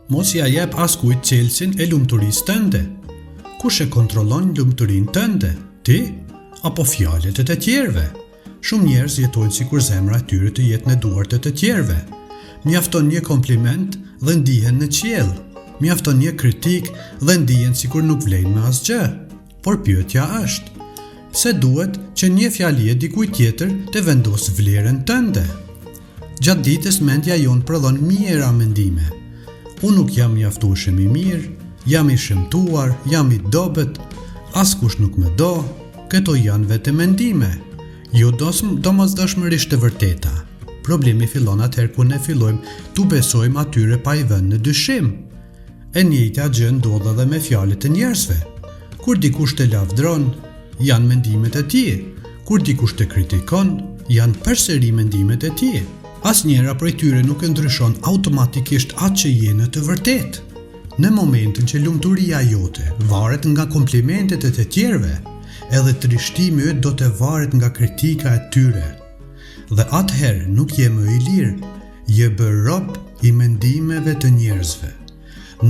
Mos ja jep askujt çelësin e lumturisë tënde. Kush e kontrollon lumturinë tënde? Ti apo fjalët e të tjerëve? Shumë njerëz jetojnë sikur zemra e tyre të jetë në duart e të tjerëve. Mjafton një kompliment dhe ndihen në qiell. Mjafton një kritik dhe ndihen sikur nuk vlejnë me asgjë. Por pyetja është, pse duhet që një fjali e dikujt tjetër të vendosë vlerën tënde? Gjatë ditës mendja jonë prodhon mijëra mendime. Unë nuk jam mjaftueshëm i mirë, jam i shëmtuar, jam i dobët, askush nuk më do. Këto janë vetë mendime, jo domosdoshmërisht të vërteta. Problemi fillon atëherë kur ne fillojmë tu besojmë atyre pa i vënë në dyshim. E njëjta gjë ndodh edhe me fjalët e njerëzve. Kur dikush të lavdron, janë mendimet e tij. Kur dikush të kritikon, janë përsëri mendimet e tij. Asnjëra prej tyre nuk e ndryshon automatikisht atë që je në të vërtetë. Në momentin që lumturia jote varet nga komplimentet e të tjerëve, edhe trishtimi yt do të varet nga kritika e tyre. Dhe atëherë nuk je më i lirë, je bërë rob i mendimeve të njerëzve.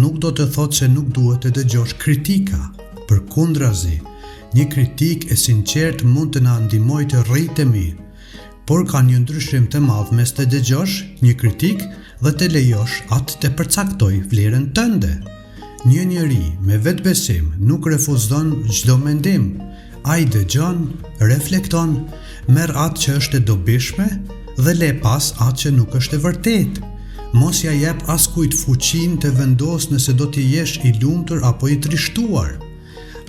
Nuk do të thotë se nuk duhet të dëgjosh kritika. Përkundrazi, një kritik e sinqert mund të na ndihmojë të rritemi, por ka një ndryshim të madh mes të dëgjosh një kritik dhe të lejosh atë të përcaktoj vlerën tënde. Një njeri me vetbesim nuk refuzon çdo mendim. Ai dëgjon, reflekton, merr atë që është e dobishme dhe le pas atë që nuk është e vërtetë. Mos ja jep askujt fuqinë të vendosë nëse do të jesh i lumtur apo i trishtuar.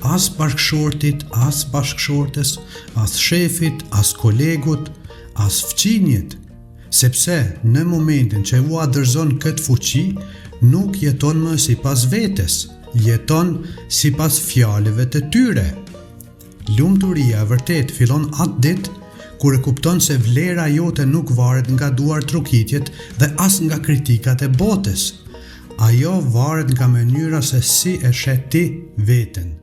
As bashkëshortit, as bashkëshortes, as shefit, as kolegut, as fqinjit, sepse në momentin që u adërzon këtë fuqi, nuk jeton më sipas vetes, jeton sipas fjalëve të tyre. Lumturia e vërtet fillon atë ditë kur e kupton se vlera jote nuk varet nga duar trokitjet dhe as nga kritikat e botës. Ajo varet nga mënyra se si e sheh ti veten.